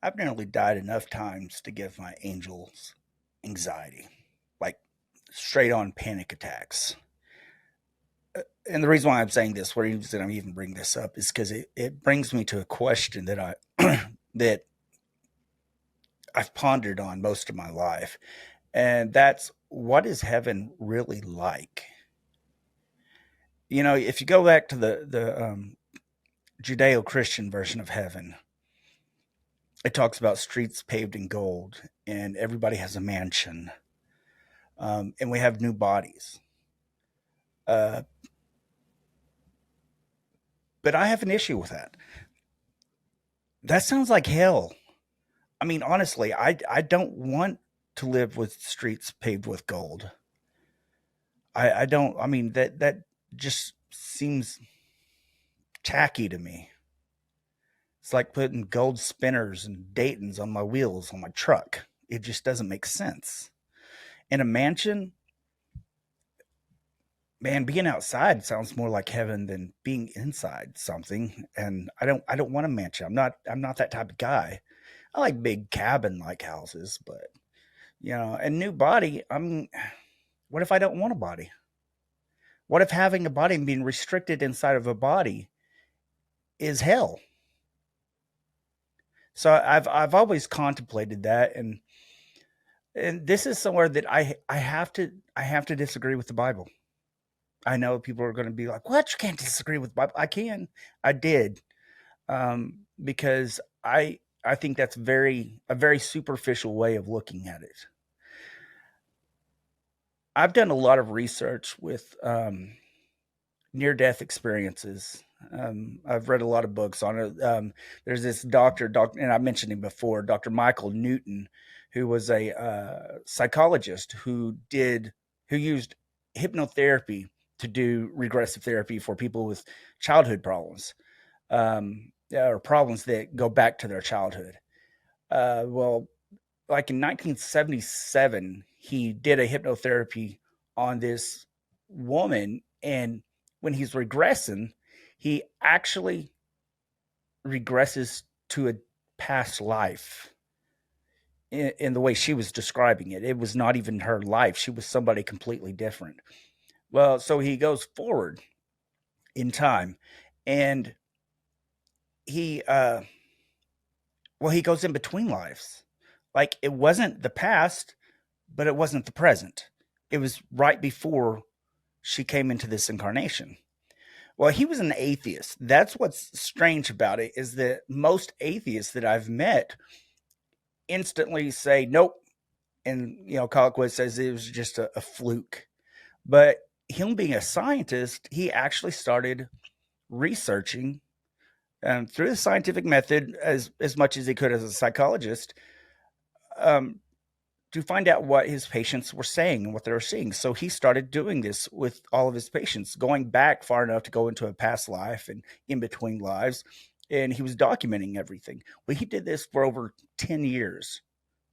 I've nearly died enough times to give my angels anxiety, like straight on panic attacks. And the reason why I'm saying this, where I'm even bring this up, is because it brings me to a question that that I've pondered on most of my life, and that's what is heaven really like? If you go back to the Judeo-Christian version of heaven, it talks about streets paved in gold, and everybody has a mansion, and we have new bodies. Uh, but I have an issue with that. That sounds like hell. I mean, honestly, I don't want to live with streets paved with gold. I don't. I mean, that just seems tacky to me. It's like putting gold spinners and Daytons on my wheels on my truck. It just doesn't make sense. In a mansion, man, being outside sounds more like heaven than being inside something. And I don't want a mansion. I'm not that type of guy. I like big cabin like houses, but a new body. What if I don't want a body? What if having a body and being restricted inside of a body is hell? So I've always contemplated that, and this is somewhere that I have to disagree with the Bible. I know people are going to be like, "What? You can't disagree with the Bible." I can. I did, because I think that's a very superficial way of looking at it. I've done a lot of research with near death experiences. I've read a lot of books on it. There's this doctor, and I mentioned him before, Dr. Michael Newton, who was a psychologist who used hypnotherapy to do regressive therapy for people with childhood problems, or problems that go back to their childhood. Well, like in 1977, he did a hypnotherapy on this woman, and when he's regressing, he actually regresses to a past life in the way she was describing it. It was not even her life. She was somebody completely different. Well, so he goes forward in time, and he he goes in between lives. Like, it wasn't the past, but it wasn't the present. It was right before she came into this incarnation. Well, he was an atheist. That's what's strange about it, is that most atheists that I've met instantly say nope, and Colquitt says it was just a fluke. But him being a scientist, he actually started researching, through the scientific method, as much as he could as a psychologist, um, to find out what his patients were saying and what they were seeing. So he started doing this with all of his patients, going back far enough to go into a past life and in between lives. And he was documenting everything. Well, he did this for over 10 years,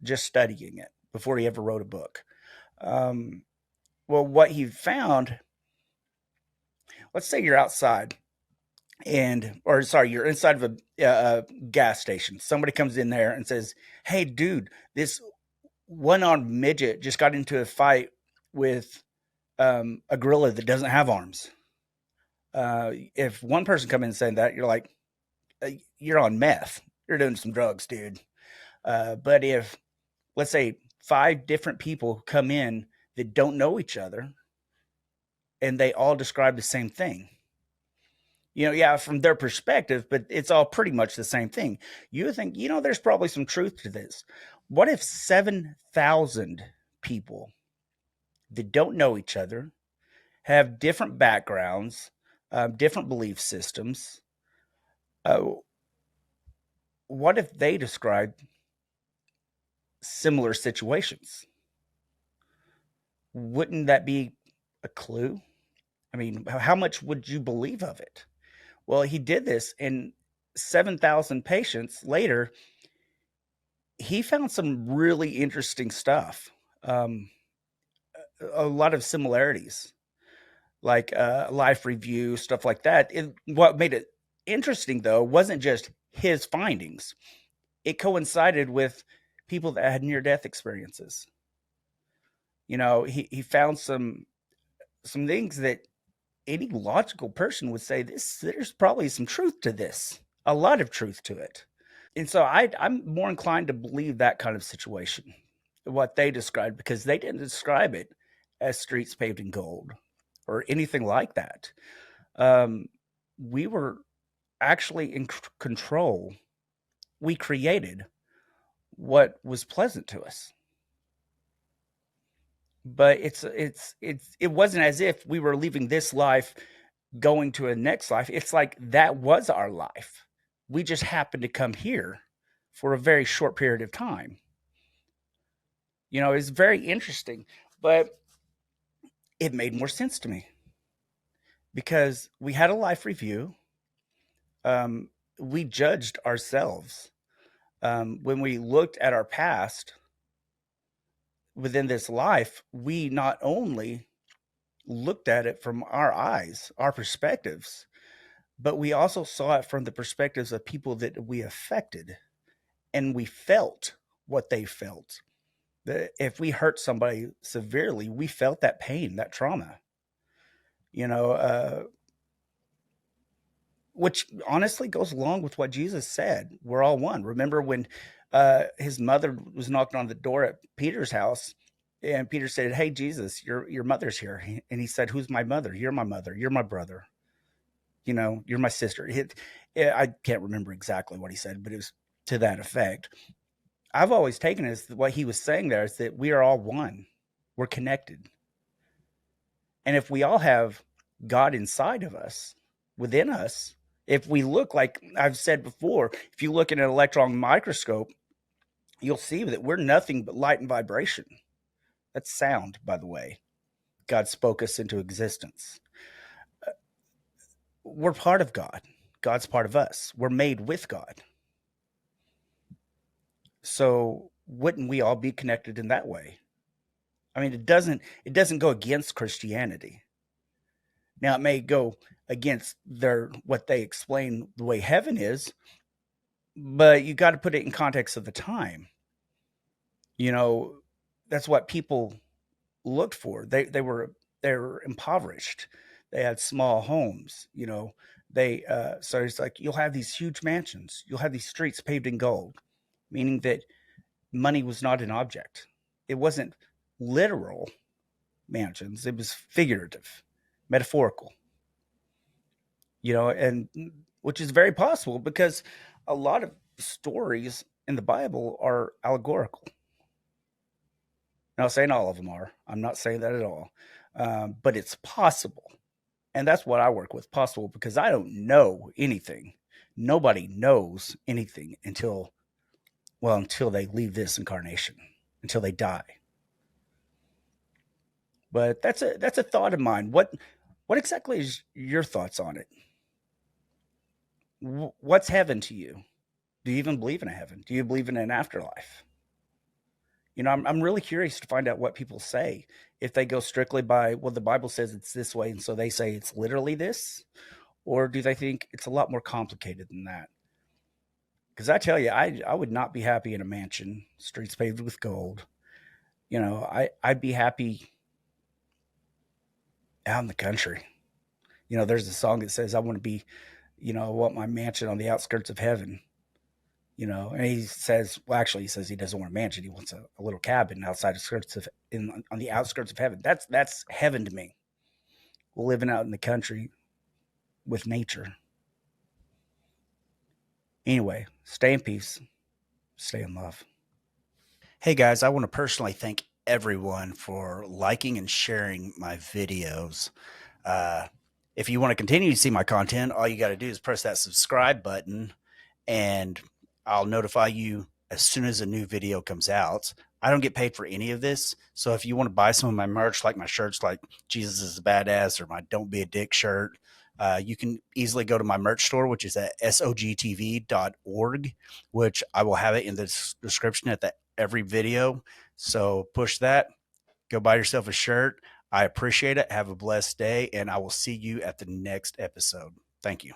just studying it before he ever wrote a book. Well, what he found, let's say you're outside you're inside of a gas station. Somebody comes in there and says, "Hey, dude, this one-armed midget just got into a fight with a gorilla that doesn't have arms." If one person come in saying that, you're like, you're on meth. You're doing some drugs, dude. But if, let's say, 5 different people come in that don't know each other, and they all describe the same thing, yeah, from their perspective, but it's all pretty much the same thing. You think, there's probably some truth to this. What if 7,000 people that don't know each other, have different backgrounds, different belief systems? Uh, what if they describe similar situations? Wouldn't that be a clue? I mean, how much would you believe of it? Well, he did this, and 7,000 patients later, he found some really interesting stuff. A lot of similarities, like life review, stuff like that. What made it interesting, though, wasn't just his findings. it coincided with people that had near-death experiences. He found some things that any logical person would say there's probably some truth to this, a lot of truth to it. And so I'm more inclined to believe that kind of situation, what they described, because they didn't describe it as streets paved in gold or anything like that. Um, we were actually in control. We created what was pleasant to us. But it wasn't as if we were leaving this life going to a next life. It's like that was our life. We just happened to come here for a very short period of time. It's very interesting, but it made more sense to me because we had a life review. We judged ourselves. When we looked at our past within this life, we not only looked at it from our eyes, our perspectives, but we also saw it from the perspectives of people that we affected, and we felt what they felt. If we hurt somebody severely, we felt that pain, that trauma, which honestly goes along with what Jesus said. We're all one. Remember when his mother was knocking on the door at Peter's house, and Peter said, "Hey, Jesus, your mother's here." And he said, "Who's my mother?" "You're my mother. You're my brother. You're my sister." I can't remember exactly what he said, but it was to that effect. I've always taken it as what he was saying there is that we are all one. We're connected. And if we all have God inside of us, within us, if we look, like I've said before, if you look at an electron microscope, you'll see that we're nothing but light and vibration. That's sound, by the way. God spoke us into existence. We're part of God. God's part of us. We're made with God. So wouldn't we all be connected in that way? I mean, it doesn't go against Christianity. Now it may go against what they explain the way heaven is, but you got to put it in context of the time. That's what people looked for. They were impoverished. They had small homes. So it's like you'll have these huge mansions. You'll have these streets paved in gold, meaning that money was not an object. It wasn't literal mansions. It was figurative, metaphorical. And which is very possible because a lot of stories in the Bible are allegorical. Now, saying all of them are. I'm not saying that at all. But it's possible. And that's what I work with, possible, because I don't know anything. Nobody knows anything until they leave this incarnation, until they die. But that's a thought of mine. What exactly is your thoughts on it? What's heaven to you? Do you even believe in a heaven? Do you believe in an afterlife? I'm really curious to find out what people say. If they go strictly by, well, the Bible says it's this way, and so they say it's literally this, or do they think it's a lot more complicated than that? Because I tell you, I would not be happy in a mansion, streets paved with gold. I'd be happy out in the country. There's a song that says, "I want to be, I want my mansion on the outskirts of heaven." And he says, well, actually, he says he doesn't want a mansion. He wants a little cabin outside on the outskirts of heaven. That's heaven to me. We're living out in the country with nature. Anyway, stay in peace. Stay in love. Hey guys, I want to personally thank everyone for liking and sharing my videos. If you want to continue to see my content, all you got to do is press that subscribe button, and I'll notify you as soon as a new video comes out. I don't get paid for any of this. So if you want to buy some of my merch, like my shirts, like Jesus is a Badass or my Don't Be a Dick shirt, you can easily go to my merch store, which is at SOGtv.org, which I will have it in the description at every video. So push that. Go buy yourself a shirt. I appreciate it. Have a blessed day, and I will see you at the next episode. Thank you.